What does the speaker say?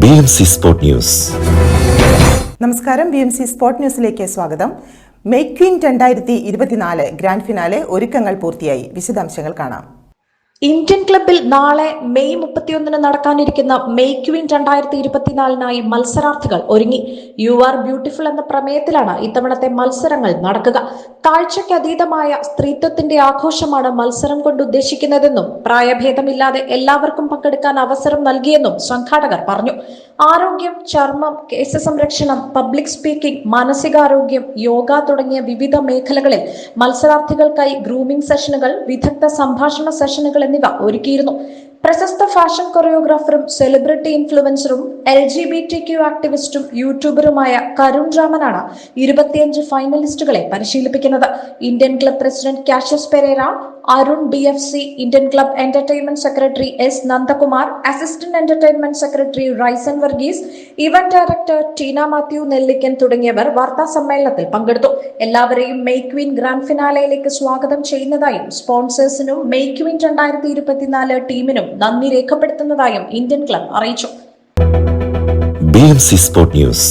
BMC Sport News. നമസ്കാരം. BMC sport ന്യൂസിലേക്ക് സ്വാഗതം. മേക്ക് ക്വീൻ 2024 ഗ്രാൻഡ് ഫിനാലെ ഒരുക്കങ്ങൾ പൂർത്തിയായി. വിശദാംശങ്ങൾ കാണാം. ഇന്ത്യൻ ക്ലബിൽ നാളെ മെയ് 31 നടക്കാനിരിക്കുന്ന മേക്ക് ക്വീൻ 2024 മത്സരാർത്ഥികൾ ഒരുങ്ങി. യു ആർ ബ്യൂട്ടിഫുൾ എന്ന പ്രമേയത്തിലാണ് ഇത്തവണത്തെ മത്സരങ്ങൾ നടക്കുക. കാഴ്ചയ്ക്ക് അതീതമായ സ്ത്രീത്വത്തിന്റെ ആഘോഷമാണ് മത്സരം കൊണ്ട് ഉദ്ദേശിക്കുന്നതെന്നും പ്രായഭേദമില്ലാതെ എല്ലാവർക്കും പങ്കെടുക്കാൻ അവസരം നൽകിയെന്നും സംഘാടകർ പറഞ്ഞു. ആരോഗ്യം, ചർമ്മം, കേശ സംരക്ഷണം, പബ്ലിക് സ്പീക്കിംഗ്, മാനസികാരോഗ്യം, യോഗ തുടങ്ങിയ വിവിധ മേഖലകളിൽ മത്സരാർത്ഥികൾക്കായി ഗ്രൂമിംഗ് സെഷനുകൾ, വിദഗ്ധ സംഭാഷണ സെഷനുകൾ എന്നിവ ഒരുക്കിയിരുന്നു. പ്രശസ്ത ഫാഷൻ കൊറിയോഗ്രാഫറും സെലിബ്രിറ്റി ഇൻഫ്ലുവൻസറും LGBTQ ആക്ടിവിസ്റ്റും യൂട്യൂബറുമായ കരുൺ രാമനാണ് 25 ഫൈനലിസ്റ്റുകളെ പരിശീലിപ്പിക്കുന്നത്. Indian club president Cassius Pereira, Arun BFC, Indian club entertainment secretary S Nandakumar, assistant entertainment secretary Raisen Varghese, event director Teena Mathew Nellikkan തുടങ്ങിയവർ വാർത്താ സമ്മേളനത്തിൽ പങ്കെടുത്തു. എല്ലാവരെയും മേക്ക് ക്വീൻ ഗ്രാൻഡ് ഫിനാലയിലേക്ക് സ്വാഗതം ചെയ്യുന്നതായും സ്പോൺസേഴ്സിനും മേക്ക് ക്വീൻ 2024 ടീമിനും നന്ദി രേഖപ്പെടുത്തുന്നതായും ഇന്ത്യൻ ക്ലബ് അറിയിച്ചു. BMC Sport News.